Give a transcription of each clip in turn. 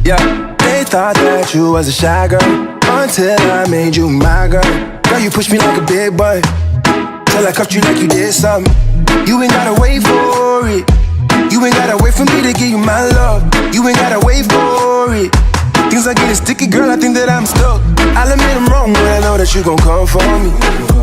Yeah, they thought that you was a shy girl until I made you my girl. Girl, you pushed me like a big boy till I cuffed you like you did something. You ain't gotta wait for it. You ain't gotta wait for me to give you my love. You ain't gotta wait for it. Things are getting sticky, girl, I think that I'm stuck. I'll admit I'm wrong, but I know that you gon' come for me. Yeah.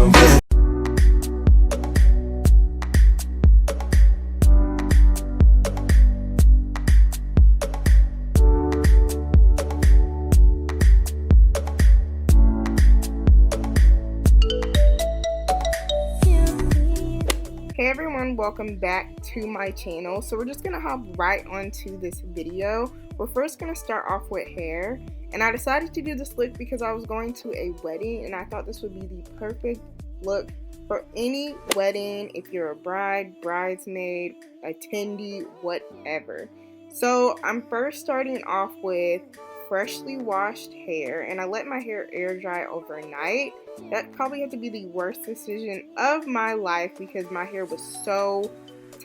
Hey everyone, welcome back to my channel. So we're just gonna hop right onto this video. We're first gonna start off with hair, and I decided to do this look because I was going to a wedding and I thought this would be the perfect look for any wedding, if you're a bride, bridesmaid, attendee, whatever. So I'm first starting off with freshly washed hair, and I let my hair air dry overnight. That probably had to be the worst decision of my life because my hair was so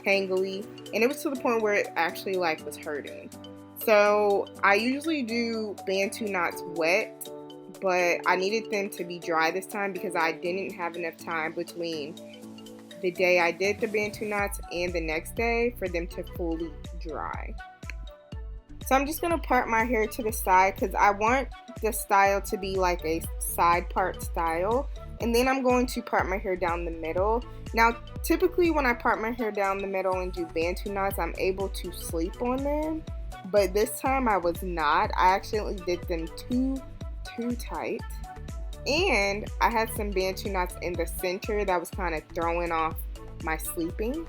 tangly, and it was to the point where it actually was hurting. So I usually do Bantu knots wet, but I needed them to be dry this time because I didn't have enough time between the day I did the Bantu knots and the next day for them to fully dry. So I'm just going to part my hair to the side because I want the style to be like a side part style. And then I'm going to part my hair down the middle. Now, typically when I part my hair down the middle and do Bantu knots, I'm able to sleep on them. But this time I was not. I accidentally did them too tight. And I had some Bantu knots in the center that was kind of throwing off my sleeping.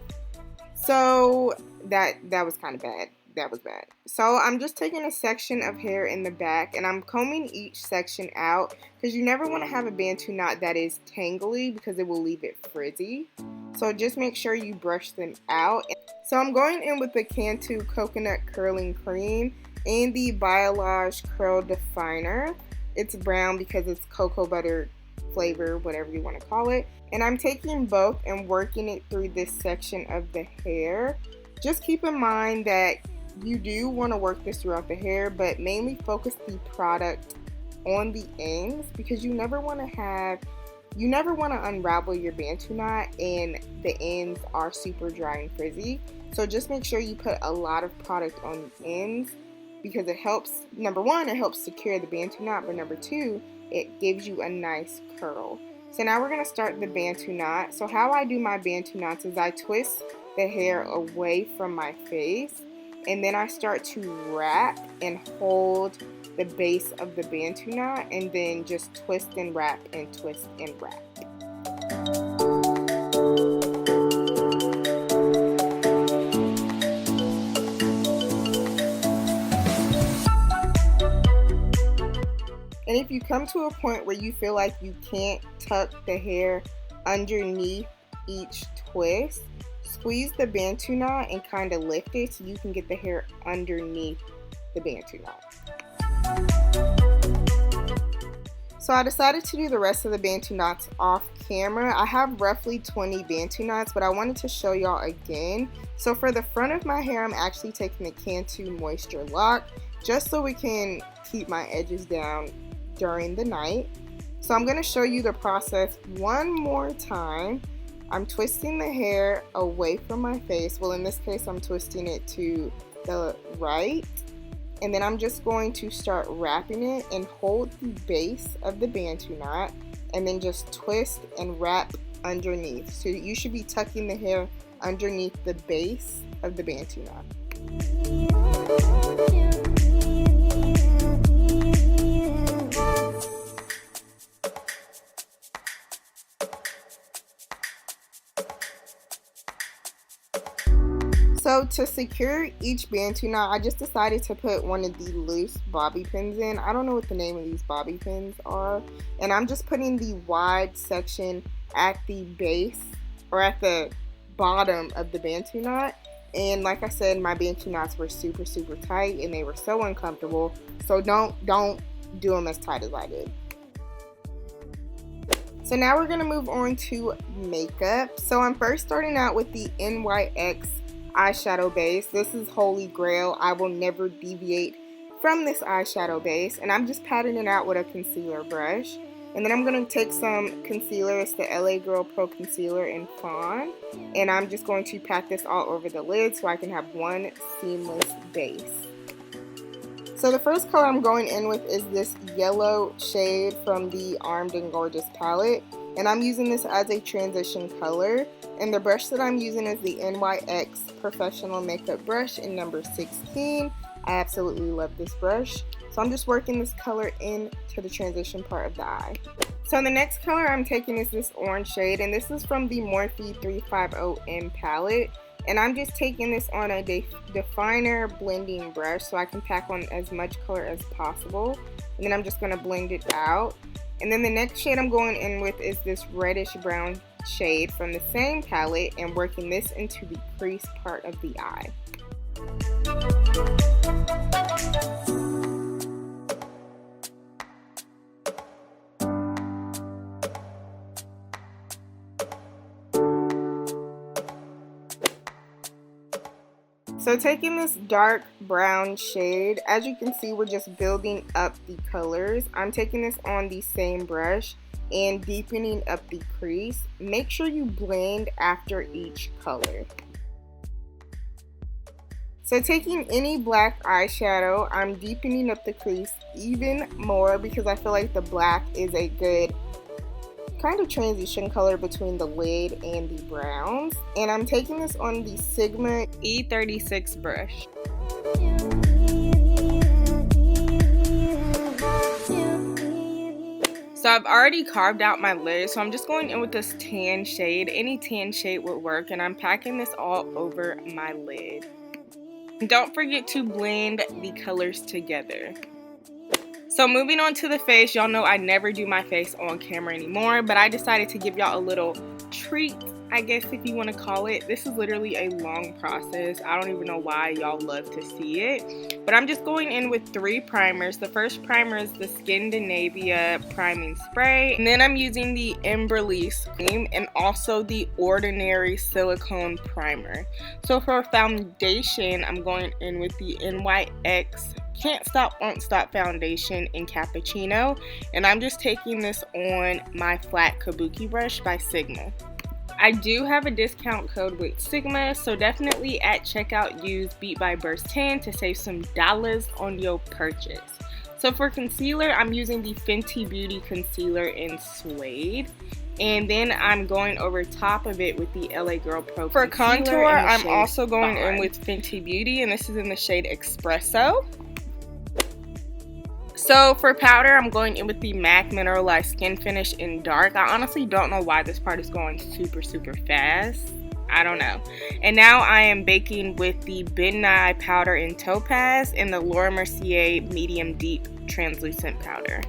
So that was kind of bad. That was bad. So I'm just taking a section of hair in the back and I'm combing each section out because you never want to have a Bantu knot that is tangly because it will leave it frizzy. So just make sure you brush them out. So I'm going in with the Cantu Coconut Curling Cream and the Biolage Curl Definer. It's brown because it's cocoa butter flavor, whatever you want to call it. And I'm taking both and working it through this section of the hair. Just keep in mind that you do want to work this throughout the hair, but mainly focus the product on the ends because you never want to unravel your Bantu knot and the ends are super dry and frizzy. So just make sure you put a lot of product on the ends because it helps, number one, it helps secure the Bantu knot, but number two, it gives you a nice curl. So now we're going to start the Bantu knot. So how I do my Bantu knots is I twist the hair away from my face, and then I start to wrap and hold the base of the Bantu knot, and then just twist and wrap and twist and wrap. And if you come to a point where you feel like you can't tuck the hair underneath each twist, squeeze the Bantu knot and kind of lift it so you can get the hair underneath the Bantu knot. So I decided to do the rest of the Bantu knots off camera. I have roughly 20 Bantu knots, but I wanted to show y'all again. So for the front of my hair, I'm actually taking the Cantu Moisture Lock just so we can keep my edges down during the night. So I'm going to show you the process one more time. I'm twisting the hair away from my face. Well, in this case, I'm twisting it to the right. And then I'm just going to start wrapping it and hold the base of the Bantu knot and then just twist and wrap underneath. So you should be tucking the hair underneath the base of the Bantu knot. So to secure each Bantu knot, I just decided to put one of the loose bobby pins in. I don't know what the name of these bobby pins are. And I'm just putting the wide section at the base or at the bottom of the Bantu knot. And like I said, my Bantu knots were super tight and they were so uncomfortable. So don't do them as tight as I did. So now we're going to move on to makeup. So I'm first starting out with the NYX eyeshadow base. This is holy grail. I will never deviate from this eyeshadow base, and I'm just patting it out with a concealer brush. And then I'm going to take some concealer. It's the LA Girl Pro Concealer in Fawn, and I'm just going to pat this all over the lid so I can have one seamless base. So the first color I'm going in with is this yellow shade from the Armed and Gorgeous palette, and I'm using this as a transition color. And the brush that I'm using is the NYX Professional Makeup Brush in number 16. I absolutely love this brush. So I'm just working this color into the transition part of the eye. So the next color I'm taking is this orange shade, and this is from the Morphe 350M palette. And I'm just taking this on a definer blending brush so I can pack on as much color as possible. And then I'm just going to blend it out. And then the next shade I'm going in with is this reddish brown shade from the same palette, and working this into the crease part of the eye. So taking this dark brown shade, as you can see, we're just building up the colors. I'm taking this on the same brush and deepening up the crease. Make sure you blend after each color. So taking any black eyeshadow, I'm deepening up the crease even more because I feel like the black is a good kind of transition color between the lid and the browns. And I'm taking this on the Sigma E36 brush. So I've already carved out my lid, so I'm just going in with this tan shade. Any tan shade would work, and I'm packing this all over my lid. Don't forget to blend the colors together. So moving on to the face, y'all know I never do my face on camera anymore, but I decided to give y'all a little treat, I guess if you want to call it. This is literally a long process. I don't even know why y'all love to see it. But I'm just going in with 3 primers. The first primer is the Scandinavia Priming Spray. And then I'm using the Emberlice cream and also the Ordinary Silicone Primer. So for foundation, I'm going in with the NYX Can't Stop, Won't Stop foundation in Cappuccino, and I'm just taking this on my flat kabuki brush by Sigma. I do have a discount code with Sigma, so definitely at checkout use Beat.By.Burst 10 to save some dollars on your purchase. So for concealer, I'm using the Fenty Beauty Concealer in Suede. And then I'm going over top of it with the LA Girl Pro Concealer. For contour, I'm also going in with Fenty Beauty, and this is in the shade Espresso. So for powder, I'm going in with the MAC Mineralize Skin Finish in Dark. I honestly don't know why this part is going super fast. I don't know. And now I am baking with the Midnight Powder in Topaz and the Laura Mercier Medium Deep Translucent Powder.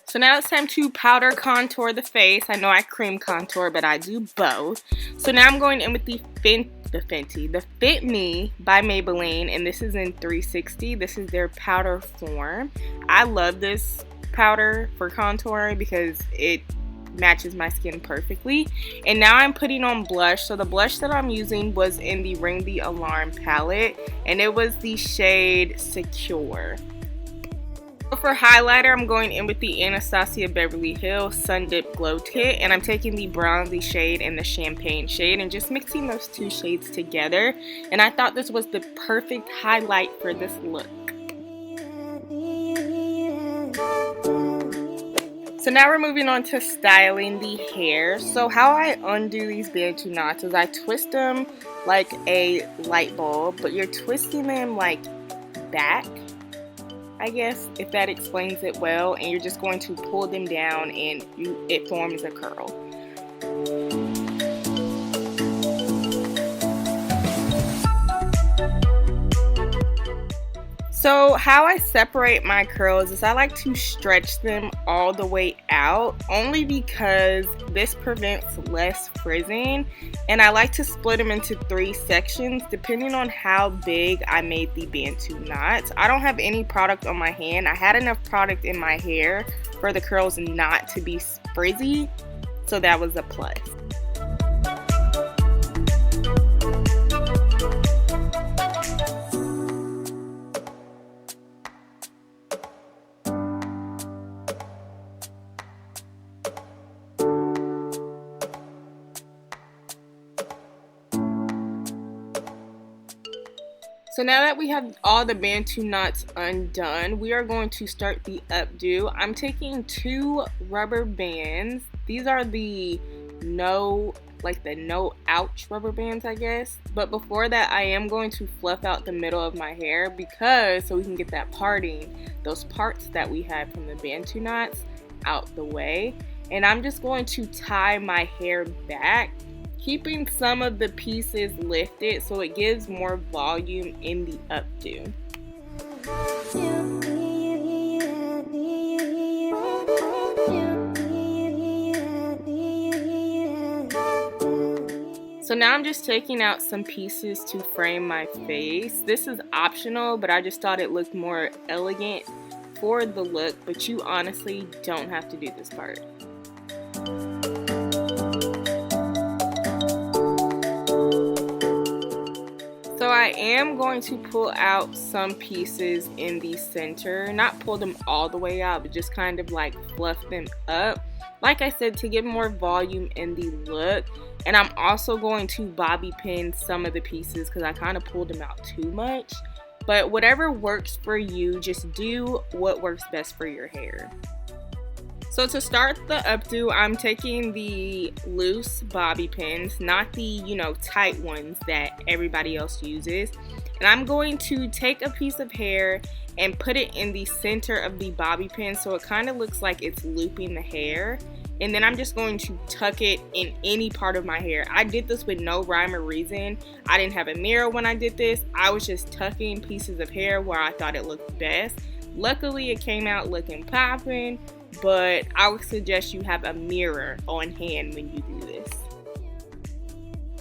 So now it's time to powder contour the face. I know I cream contour, but I do both. So now I'm going in with the Fit Me by Maybelline, and this is in 360. This is their powder form. I love this powder for contouring because it matches my skin perfectly. And now I'm putting on blush. So the blush that I'm using was in the Ring the Alarm palette, and it was the shade Secure. For highlighter, I'm going in with the Anastasia Beverly Hills Sun Dip Glow Tint, and I'm taking the bronzy shade and the champagne shade and just mixing those 2 shades together. And I thought this was the perfect highlight for this look. So now we're moving on to styling the hair. So how I undo these Bantu knots is I twist them like a light bulb, but you're twisting them like back, I guess, if that explains it well, and you're just going to pull them down and it forms a curl. So how I separate my curls is I like to stretch them all the way out, only because this prevents less frizzing, and I like to split them into 3 sections depending on how big I made the Bantu knots. I don't have any product on my hand. I had enough product in my hair for the curls not to be frizzy, so that was a plus. So now that we have all the Bantu knots undone, we are going to start the updo. I'm taking 2 rubber bands. These are the no ouch rubber bands, I guess. But before that, I am going to fluff out the middle of my hair so we can get that parting, those parts that we had from the Bantu knots out the way. And I'm just going to tie my hair back, keeping some of the pieces lifted so it gives more volume in the updo. So now I'm just taking out some pieces to frame my face. This is optional, but I just thought it looked more elegant for the look, but you honestly don't have to do this part. So I am going to pull out some pieces in the center, not pull them all the way out, but just kind of like fluff them up, like I said, to give more volume in the look. And I'm also going to bobby pin some of the pieces because I kind of pulled them out too much. But whatever works for you, just do what works best for your hair. So to start the updo, I'm taking the loose bobby pins, not the, tight ones that everybody else uses. And I'm going to take a piece of hair and put it in the center of the bobby pin so it kind of looks like it's looping the hair. And then I'm just going to tuck it in any part of my hair. I did this with no rhyme or reason. I didn't have a mirror when I did this. I was just tucking pieces of hair where I thought it looked best. Luckily, it came out looking popping, but I would suggest you have a mirror on hand when you do this.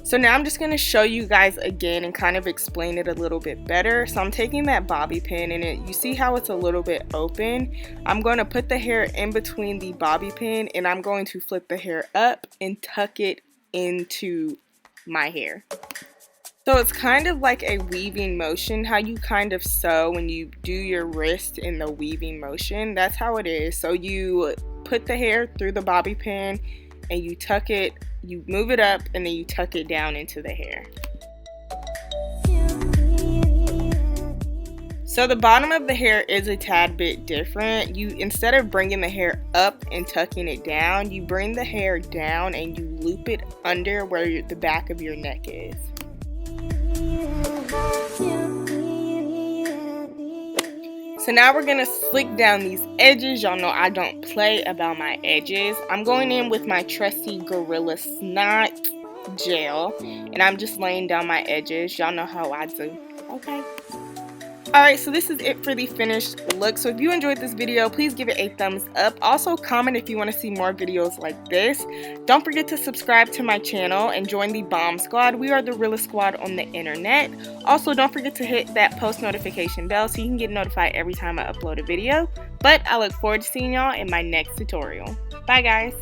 So now I'm just going to show you guys again and kind of explain it a little bit better. So I'm taking that bobby pin and you see how it's a little bit open. I'm going to put the hair in between the bobby pin and I'm going to flip the hair up and tuck it into my hair. So it's kind of like a weaving motion, how you kind of sew when you do your wrist in the weaving motion. That's how it is. So you put the hair through the bobby pin and you tuck it, you move it up, and then you tuck it down into the hair. So the bottom of the hair is a tad bit different. Instead of bringing the hair up and tucking it down, you bring the hair down and you loop it under where the back of your neck is. So now we're going to slick down these edges. Y'all know I don't play about my edges. I'm going in with my trusty Gorilla Snot gel. And I'm just laying down my edges. Y'all know how I do. Okay. Alright, so this is it for the finished look. So if you enjoyed this video, please give it a thumbs up. Also, comment if you want to see more videos like this. Don't forget to subscribe to my channel and join the B.O.M B Squad. We are the realest squad on the internet. Also, don't forget to hit that post notification bell so you can get notified every time I upload a video. But I look forward to seeing y'all in my next tutorial. Bye, guys.